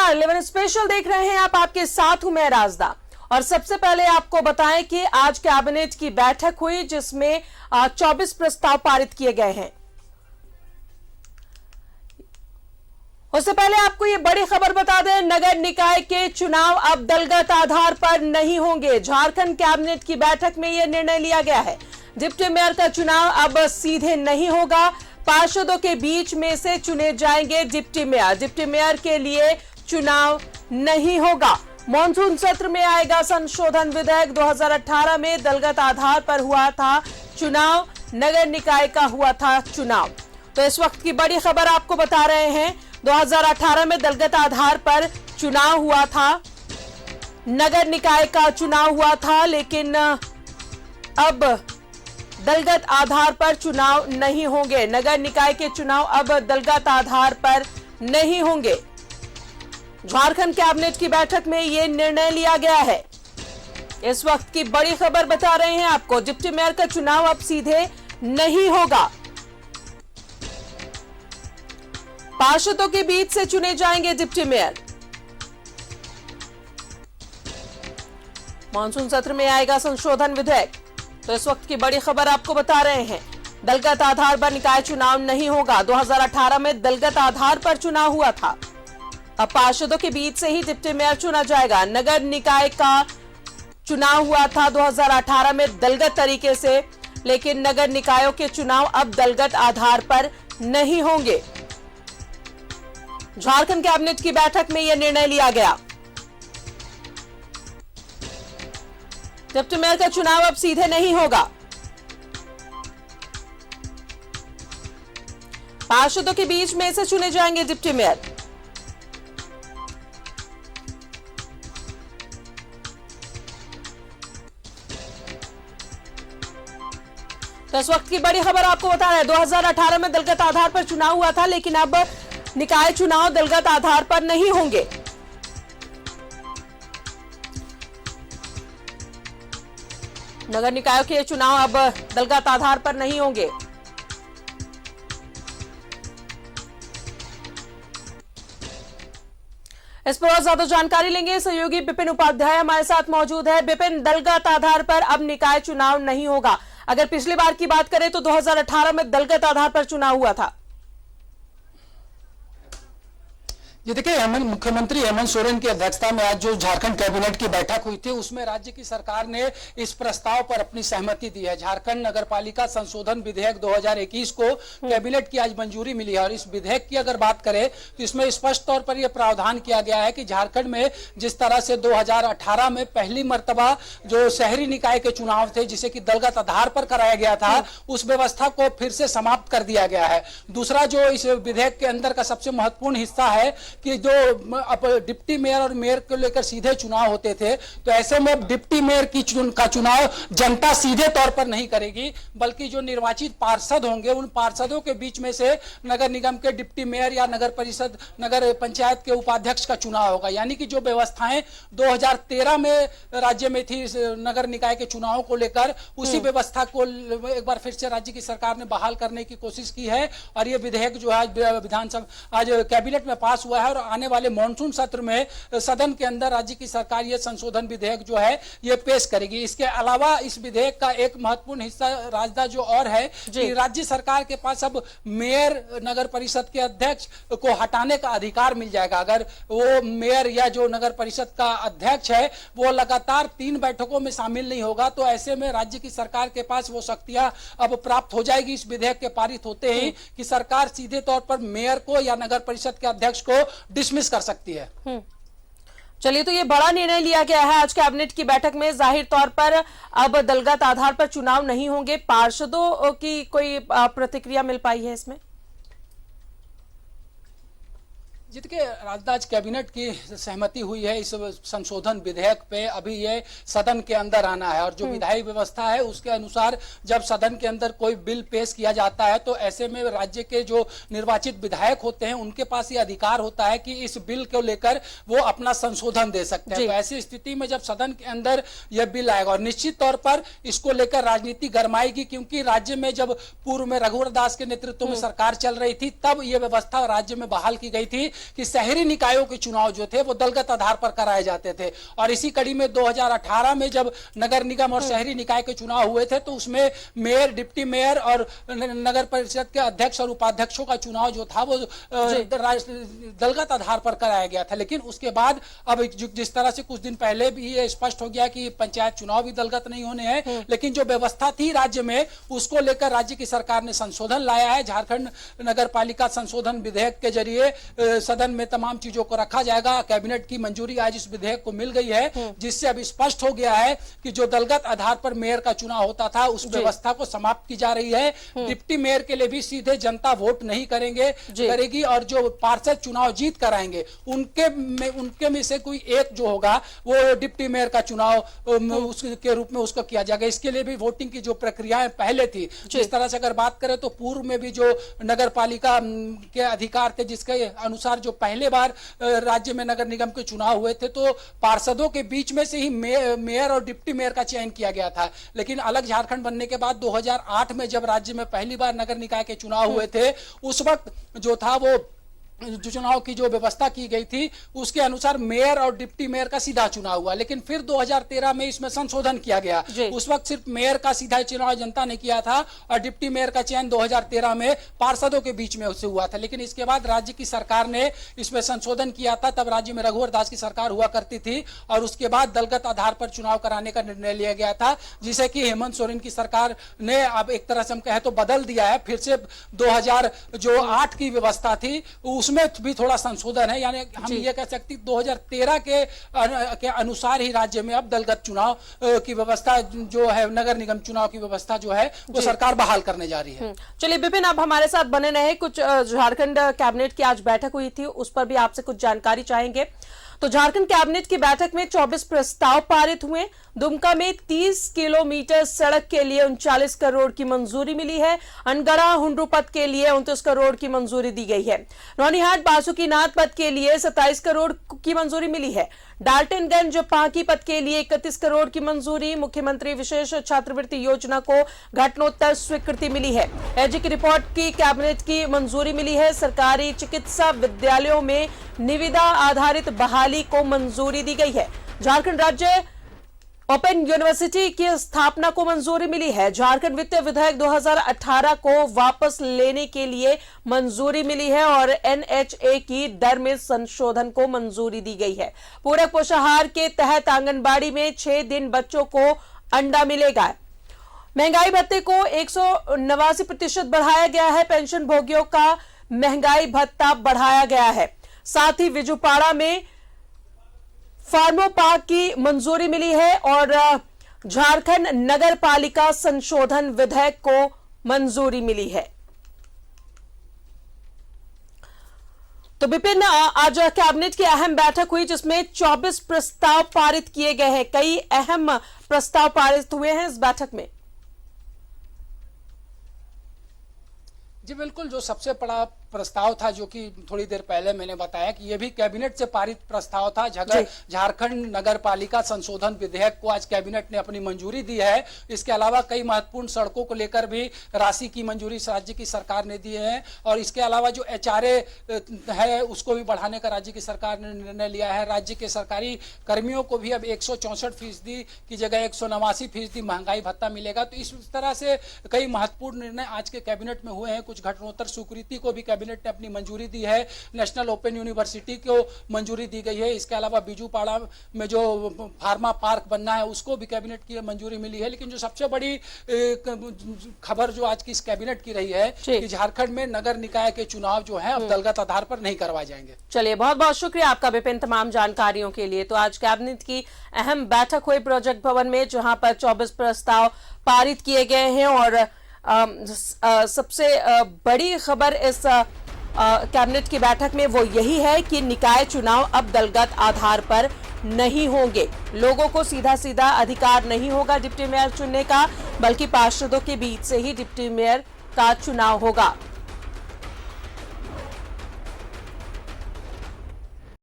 नमस्कार, 11 स्पेशल देख रहे हैं आप। आपके साथ हूं मैं राजदा। और सबसे पहले आपको बताएं कि आज कैबिनेट की बैठक हुई जिसमें 24 प्रस्ताव पारित किए गए हैं। उससे पहले आपको ये बड़ी खबर बता दें, नगर निकाय के चुनाव अब दलगत आधार पर नहीं होंगे। झारखंड कैबिनेट की बैठक में यह निर्णय लिया गया है। डिप्टी मेयर का चुनाव अब सीधे नहीं होगा, पार्षदों के बीच में से चुने जाएंगे डिप्टी मेयर। डिप्टी मेयर के लिए चुनाव नहीं होगा। मॉनसून सत्र में आएगा संशोधन विधेयक। 2018 में दलगत आधार पर हुआ था चुनाव, नगर निकाय का हुआ था चुनाव। तो इस वक्त की बड़ी खबर आपको बता रहे हैं, 2018 में दलगत आधार पर चुनाव हुआ था, नगर निकाय का चुनाव हुआ था, लेकिन अब दलगत आधार पर चुनाव नहीं होंगे। नगर निकाय के चुनाव अब दलगत आधार पर नहीं होंगे। झारखंड कैबिनेट की बैठक में यह निर्णय लिया गया है। इस वक्त की बड़ी खबर बता रहे हैं आपको, डिप्टी मेयर का चुनाव अब सीधे नहीं होगा, पार्षदों के बीच से चुने जाएंगे डिप्टी मेयर। मॉनसून सत्र में आएगा संशोधन विधेयक। तो इस वक्त की बड़ी खबर आपको बता रहे हैं, दलगत आधार पर निकाय चुनाव नहीं होगा। 2018 में दलगत आधार पर चुनाव हुआ था, अब पार्षदों के बीच से ही डिप्टी मेयर चुना जाएगा। नगर निकाय का चुनाव हुआ था 2018 में दलगत तरीके से, लेकिन नगर निकायों के चुनाव अब दलगत आधार पर नहीं होंगे। झारखंड कैबिनेट की बैठक में यह निर्णय लिया गया। डिप्टी मेयर का चुनाव अब सीधे नहीं होगा, पार्षदों के बीच में से चुने जाएंगे डिप्टी मेयर। तो इस वक्त की बड़ी खबर आपको बता रहे हैं, 2018 में दलगत आधार पर चुनाव हुआ था, लेकिन अब निकाय चुनाव दलगत आधार पर नहीं होंगे। नगर निकायों के चुनाव अब दलगत आधार पर नहीं होंगे। इस पर और ज्यादा जानकारी लेंगे, सहयोगी विपिन उपाध्याय हमारे साथ मौजूद है। विपिन, दलगत आधार पर अब निकाय चुनाव नहीं होगा। अगर पिछली बार की बात करें तो 2018 में दलगत आधार पर चुनाव हुआ था। ये देखिए, मुख्यमंत्री हेमंत सोरेन की अध्यक्षता में आज जो झारखंड कैबिनेट की बैठक हुई थी, उसमें राज्य की सरकार ने इस प्रस्ताव पर अपनी सहमति दी है। झारखंड नगरपालिका संशोधन विधेयक 2021 को कैबिनेट की आज मंजूरी मिली है। और इस विधेयक की अगर बात करें तो इसमें स्पष्ट तौर पर यह प्रावधान किया गया है कि झारखंड में जिस तरह से 2018 में पहली मर्तबा जो शहरी निकाय के चुनाव थे, जिसे कि दलगत आधार पर कराया गया था, उस व्यवस्था को फिर से समाप्त कर दिया गया है। दूसरा जो इस विधेयक के अंदर का सबसे महत्वपूर्ण हिस्सा है कि जो अब डिप्टी मेयर और मेयर को लेकर सीधे चुनाव होते थे, तो ऐसे में डिप्टी मेयर का चुनाव जनता सीधे तौर पर नहीं करेगी, बल्कि जो निर्वाचित पार्षद होंगे उन पार्षदों के बीच में से नगर निगम के डिप्टी मेयर या नगर परिषद, नगर पंचायत के उपाध्यक्ष का चुनाव होगा। यानी कि जो व्यवस्थाएं 2013 में राज्य में थी नगर निकाय के चुनाव को लेकर, उसी व्यवस्था को एक बार फिर से राज्य की सरकार ने बहाल करने की कोशिश की है। और यह विधेयक जो है विधानसभा आज कैबिनेट में पास हुआ है, और आने वाले मॉनसून सत्र में सदन के अंदर राज्य की सरकार यह संशोधन विधेयक जो है ये पेश करेगी। इसके अलावा इस विधेयक का एक महत्वपूर्ण हिस्सा राजदा जो और है कि राज्य सरकार के पास अब मेयर, नगर परिषद के अध्यक्ष को हटाने का अधिकार मिल जाएगा। अगर वो मेयर या जो नगर परिषद का अध्यक्ष है वो लगातार 3 बैठकों में शामिल नहीं होगा, तो ऐसे में राज्य की सरकार के पास वो शक्तियां अब प्राप्त हो जाएगी इस विधेयक के पारित होते ही, कि सरकार सीधे तौर पर मेयर को या नगर परिषद के अध्यक्ष को डिसमिस कर सकती है। चलिए, तो ये बड़ा निर्णय लिया गया है आज कैबिनेट की बैठक में। जाहिर तौर पर अब दलगत आधार पर चुनाव नहीं होंगे। पार्षदों की कोई प्रतिक्रिया मिल पाई है इसमें? जित के राजदाज कैबिनेट की सहमति हुई है इस संशोधन विधेयक पे, अभी ये सदन के अंदर आना है। और जो विधायी व्यवस्था है उसके अनुसार जब सदन के अंदर कोई बिल पेश किया जाता है तो ऐसे में राज्य के जो निर्वाचित विधायक होते हैं उनके पास ये अधिकार होता है कि इस बिल को लेकर वो अपना संशोधन दे सकते हैं। तो ऐसी स्थिति में जब सदन के अंदर यह बिल आएगा और निश्चित तौर पर इसको लेकर राजनीति गरमाएगी, क्योंकि राज्य में जब पूर्व में रघुवर दास के नेतृत्व में सरकार चल रही थी तब यह व्यवस्था राज्य में बहाल की गई थी कि शहरी निकायों के चुनाव जो थे वो दलगत आधार पर कराए जाते थे। और इसी कड़ी में 2018 में जब नगर निगम और शहरी निकाय के चुनाव हुए थे तो उसमें मेयर, डिप्टी मेयर और नगर परिषद के अध्यक्ष और उपाध्यक्षों का चुनाव जो था वो दलगत आधार पर कराया गया था। लेकिन उसके बाद अब जिस तरह से कुछ दिन पहले भी ये स्पष्ट हो गया कि पंचायत चुनाव भी दलगत नहीं होने हैं, लेकिन जो व्यवस्था थी राज्य में उसको लेकर राज्य की सरकार ने संशोधन लाया है। झारखंड नगर पालिका संशोधन विधेयक के जरिए सदन में तमाम चीजों को रखा जाएगा। कैबिनेट की मंजूरी आज इस विधेयक को मिल गई है, जिससे अब स्पष्ट हो गया है कि जो दलगत आधार पर मेयर का चुनाव होता था उस व्यवस्था को समाप्त की जा रही है। डिप्टी मेयर के लिए भी सीधे जनता वोट नहीं करेगी और जो पार्षद चुनाव जीत कर आएंगे उनके में से कोई एक जो होगा वो डिप्टी मेयर का चुनाव उसके रूप में उसको किया जाएगा। इसके लिए भी वोटिंग की जो प्रक्रियाएं पहले थी, जिस तरह से अगर बात करें तो पूर्व में भी जो नगर पालिका के अधिकार थे जिसके अनुसार जो पहले बार राज्य में नगर निगम के चुनाव हुए थे तो पार्षदों के बीच में से ही मेयर और डिप्टी मेयर का चयन किया गया था। लेकिन अलग झारखंड बनने के बाद 2008 में जब राज्य में पहली बार नगर निकाय के चुनाव हुए थे उस वक्त जो था वो जो चुनाव की जो व्यवस्था की गई थी उसके अनुसार मेयर और डिप्टी मेयर का सीधा चुनाव हुआ। लेकिन फिर 2013 में इसमें संशोधन किया गया। उस वक्त सिर्फ मेयर का सीधा चुनाव जनता ने किया था और डिप्टी मेयर का चयन 2013 में पार्षदों के बीच में उससे हुआ था। लेकिन इसके बाद राज्य की सरकार ने इसमें संशोधन किया था। तब राज्य में रघुवर दास की सरकार हुआ करती थी और उसके बाद दलगत आधार पर चुनाव कराने का निर्णय लिया गया था, जिसे कि हेमंत सोरेन की सरकार ने अब एक तरह से हम कहें तो बदल दिया है। फिर से 2008 की व्यवस्था थी उसमें भी थोड़ा संशोधन है, यानी हम ये कह सकते 2013 के अनुसार ही राज्य में अब दलगत चुनाव की व्यवस्था जो है, नगर निगम चुनाव की व्यवस्था जो है वो सरकार बहाल करने जा रही है। चलिए विपिन, आप हमारे साथ बने रहे। कुछ झारखंड कैबिनेट की आज बैठक हुई थी, उस पर भी आपसे कुछ जानकारी चाहेंगे। तो झारखंड कैबिनेट की बैठक में 24 प्रस्ताव पारित हुए। दुमका में 30 किलोमीटर सड़क के लिए 39 करोड़ की मंजूरी मिली है। अनगढ़ा हुंड्रू पथ के लिए 29 करोड़ की मंजूरी दी गई है। रौनीहाट बासुकीनाथ पथ के लिए 27 करोड़ की मंजूरी मिली है। डाल्टनगंज पांकी पथ के लिए 31 करोड़ की मंजूरी। मुख्यमंत्री विशेष छात्रवृत्ति योजना को घटनोत्तर स्वीकृति मिली है। एजी की रिपोर्ट की कैबिनेट की मंजूरी मिली है। सरकारी चिकित्सा विद्यालयों में निविदा आधारित बहाली को मंजूरी दी गई है। झारखंड राज्य ओपन यूनिवर्सिटी की स्थापना को मंजूरी मिली है। झारखंड वित्त विधेयक 2018 को वापस लेने के लिए मंजूरी मिली है और एनएचए की दर में संशोधन को मंजूरी दी गई है। पूरक पोषाहार के तहत आंगनबाड़ी में 6 दिन बच्चों को अंडा मिलेगा। महंगाई भत्ते को 189% बढ़ाया गया है। पेंशन भोगियों का महंगाई भत्ता बढ़ाया गया है। साथ ही विजुपाड़ा में फार्मो पार्क की मंजूरी मिली है और झारखंड नगर पालिका संशोधन विधेयक को मंजूरी मिली है। तो विपिन, आज कैबिनेट की अहम बैठक हुई जिसमें 24 प्रस्ताव पारित किए गए हैं। कई अहम प्रस्ताव पारित हुए हैं इस बैठक में। जी बिल्कुल, जो सबसे बड़ा प्रस्ताव था जो कि थोड़ी देर पहले मैंने बताया कि यह भी कैबिनेट से पारित प्रस्ताव था। झारखंड नगर पालिका संशोधन विधेयक को आज कैबिनेट ने अपनी मंजूरी दी है। इसके अलावा कई महत्वपूर्ण सड़कों को लेकर भी राशि की मंजूरी राज्य की सरकार ने दी है और इसके अलावा जो एचआरए है उसको भी बढ़ाने का राज्य की सरकार ने निर्णय लिया है। राज्य के सरकारी कर्मियों को भी अब 164% की जगह 189% महंगाई भत्ता मिलेगा। तो इस तरह से कई महत्वपूर्ण निर्णय आज के कैबिनेट में हुए हैं। कुछ घटनोत्तर स्वीकृति को भी कैबिनेट ने अपनी मंजूरी दी है। नेशनल ओपन यूनिवर्सिटी को मंजूरी दी गई है। इसके अलावा बिजुपाड़ा में जो फार्मा पार्क बनना है उसको भी कैबिनेट की मंजूरी मिली है। लेकिन जो सबसे बड़ी खबर जो आज की इस कैबिनेट की रही है कि झारखंड में नगर निकाय के चुनाव जो है अब दलगत आधार पर नहीं करवाए जाएंगे। चलिए, बहुत बहुत शुक्रिया आपका विपिन तमाम जानकारियों के लिए। तो आज कैबिनेट की अहम बैठक हुई प्रोजेक्ट भवन में, जहां पर 24 प्रस्ताव पारित किए गए हैं और सबसे बड़ी खबर इस कैबिनेट की बैठक में वो यही है कि निकाय चुनाव अब दलगत आधार पर नहीं होंगे। लोगों को सीधा सीधा अधिकार नहीं होगा डिप्टी मेयर चुनने का, बल्कि पार्षदों के बीच से ही डिप्टी मेयर का चुनाव होगा।